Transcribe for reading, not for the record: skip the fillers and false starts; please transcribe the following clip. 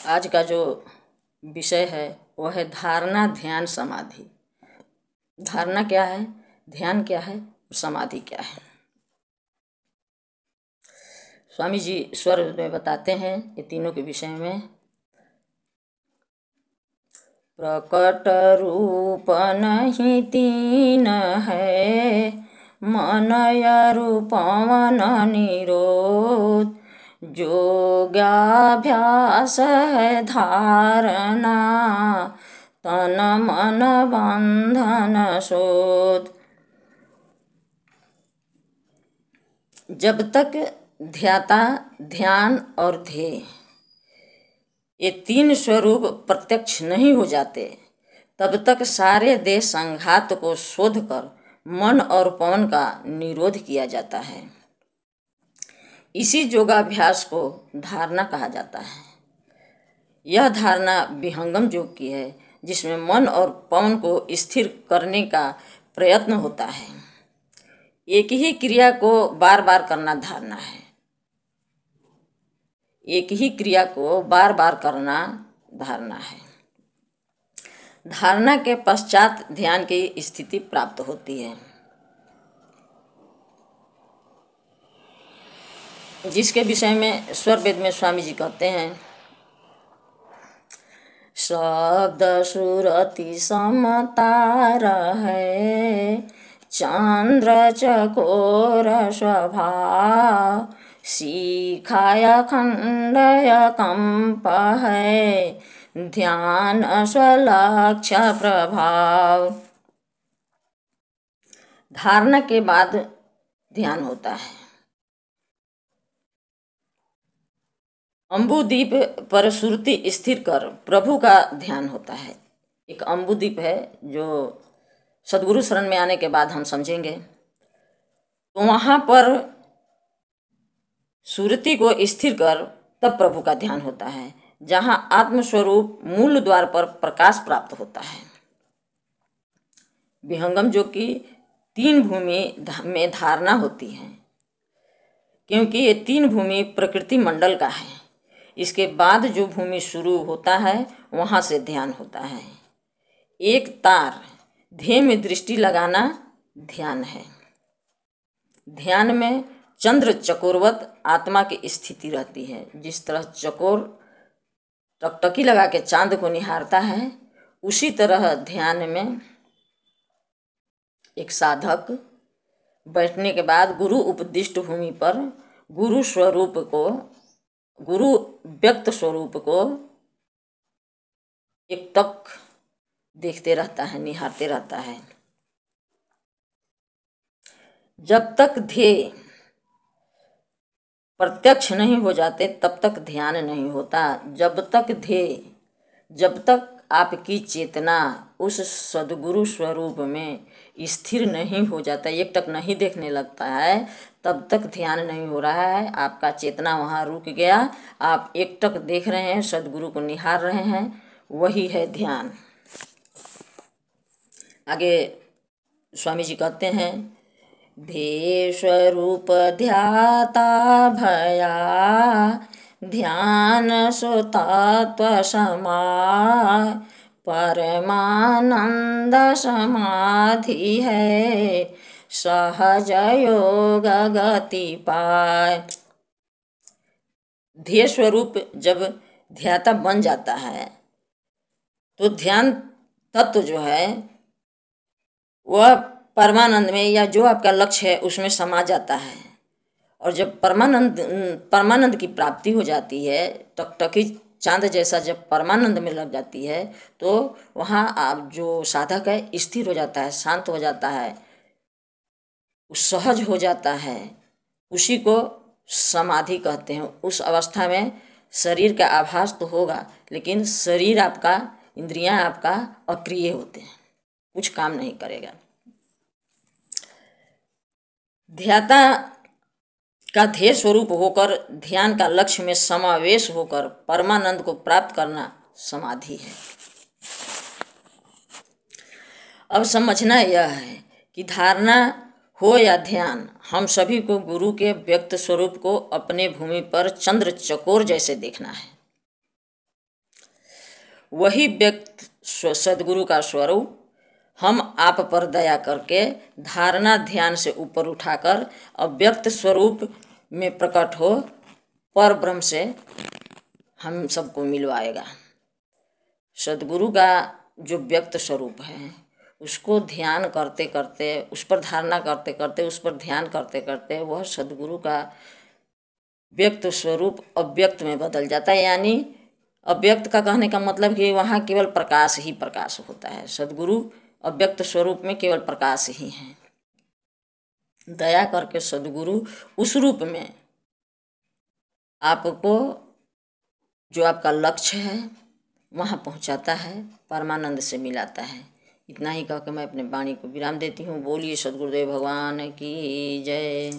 आज का जो विषय है वह है धारणा, ध्यान, समाधि। धारणा क्या है, ध्यान क्या है, समाधि क्या है। स्वामी जी स्वर में बताते हैं ये तीनों के विषय में। प्रकट रूप नहीं तीन है, मनय रूपवन निरोध। योगाभ्यास है धारणा, तन मन बंधन शोध। जब तक ध्याता, ध्यान और ध्येय ये तीन स्वरूप प्रत्यक्ष नहीं हो जाते, तब तक सारे देह संघात को शोध कर मन और पवन का निरोध किया जाता है। इसी योगाभ्यास को धारणा कहा जाता है। यह धारणा विहंगम योग की है, जिसमें मन और पवन को स्थिर करने का प्रयत्न होता है। एक ही क्रिया को बार बार करना धारणा है। एक ही क्रिया को बार बार करना धारणा है। धारणा के पश्चात ध्यान की स्थिति प्राप्त होती है, जिसके विषय में स्वर वेद में स्वामी जी कहते हैं, शब्द सुरति समता रहे, चंद्र चकोर स्वभाव। शिखाय खंडय कंप है, ध्यान स्वलक्ष्य प्रभाव। धारणा के बाद ध्यान होता है। अम्बुदीप पर सुरति स्थिर कर प्रभु का ध्यान होता है। एक अम्बुदीप है जो सद्गुरु शरण में आने के बाद हम समझेंगे। तो वहाँ पर सुरति को स्थिर कर तब प्रभु का ध्यान होता है, जहाँ आत्मस्वरूप मूल द्वार पर प्रकाश प्राप्त होता है। विहंगम जो कि तीन भूमि में धारणा होती है, क्योंकि ये तीन भूमि प्रकृति मंडल का है। इसके बाद जो भूमि शुरू होता है वहाँ से ध्यान होता है। एक तार ध्येय में दृष्टि लगाना ध्यान है। ध्यान में चंद्र चकोरवत आत्मा की स्थिति रहती है। जिस तरह चकोर टकटकी लगा के चांद को निहारता है, उसी तरह ध्यान में एक साधक बैठने के बाद गुरु उपदिष्ट भूमि पर गुरु स्वरूप को, गुरु व्यक्त स्वरूप को एक टक देखते रहता है, निहारते रहता है। जब तक ध्येय प्रत्यक्ष नहीं हो जाते तब तक ध्यान नहीं होता। जब तक आपकी चेतना उस सद्गुरु स्वरूप में स्थिर नहीं हो जाता, एक टक नहीं देखने लगता है, तब तक ध्यान नहीं हो रहा है। आपका चेतना वहाँ रुक गया, आप एक टक देख रहे हैं, सद्गुरु को निहार रहे हैं, वही है ध्यान। आगे स्वामी जी कहते हैं, ध्येय स्वरूप ध्याता भया, ध्यान सो तत्व समाय। परमानंद समाधि है, सहज योग गति पाय। ध्येय स्वरूप जब ध्याता बन जाता है तो ध्यान तत्व जो है वह परमानंद में, या जो आपका लक्ष्य है उसमें समा जाता है। और जब परमानंद की प्राप्ति हो जाती है, टकटकी चांद जैसा जब परमानंद में लग जाती है, तो वहाँ आप जो साधक है स्थिर हो जाता है, शांत हो जाता है, सहज हो जाता है। उसी को समाधि कहते हैं। उस अवस्था में शरीर का आभास तो होगा, लेकिन शरीर आपका, इंद्रियां आपका अक्रिय होते हैं, कुछ काम नहीं करेगा। ध्याता का ध्येय स्वरूप होकर ध्यान का लक्ष्य में समावेश होकर परमानंद को प्राप्त करना समाधि है। अब समझना यह है कि धारणा हो या ध्यान, हम सभी को गुरु के व्यक्त स्वरूप को अपने भूमि पर चंद्र चकोर जैसे देखना है। वही व्यक्त सद्गुरु का स्वरूप हम आप पर दया करके धारणा ध्यान से ऊपर उठाकर अव्यक्त स्वरूप में प्रकट हो पर ब्रह्म से हम सबको मिलवाएगा। सद्गुरु का जो व्यक्त स्वरूप है उसको ध्यान करते करते, उस पर धारणा करते करते, उस पर ध्यान करते करते वह सद्गुरु का व्यक्त स्वरूप अव्यक्त में बदल जाता है। यानी अव्यक्त का कहने का मतलब कि वहाँ केवल प्रकाश ही प्रकाश होता है। सद्गुरु अव्यक्त स्वरूप में केवल प्रकाश ही है। दया करके सद्गुरु उस रूप में आपको जो आपका लक्ष्य है वहाँ पहुँचाता है, परमानंद से मिलाता है। इतना ही कह के मैं अपने वाणी को विराम देती हूँ। बोलिए सद्गुरुदेव भगवान की जय।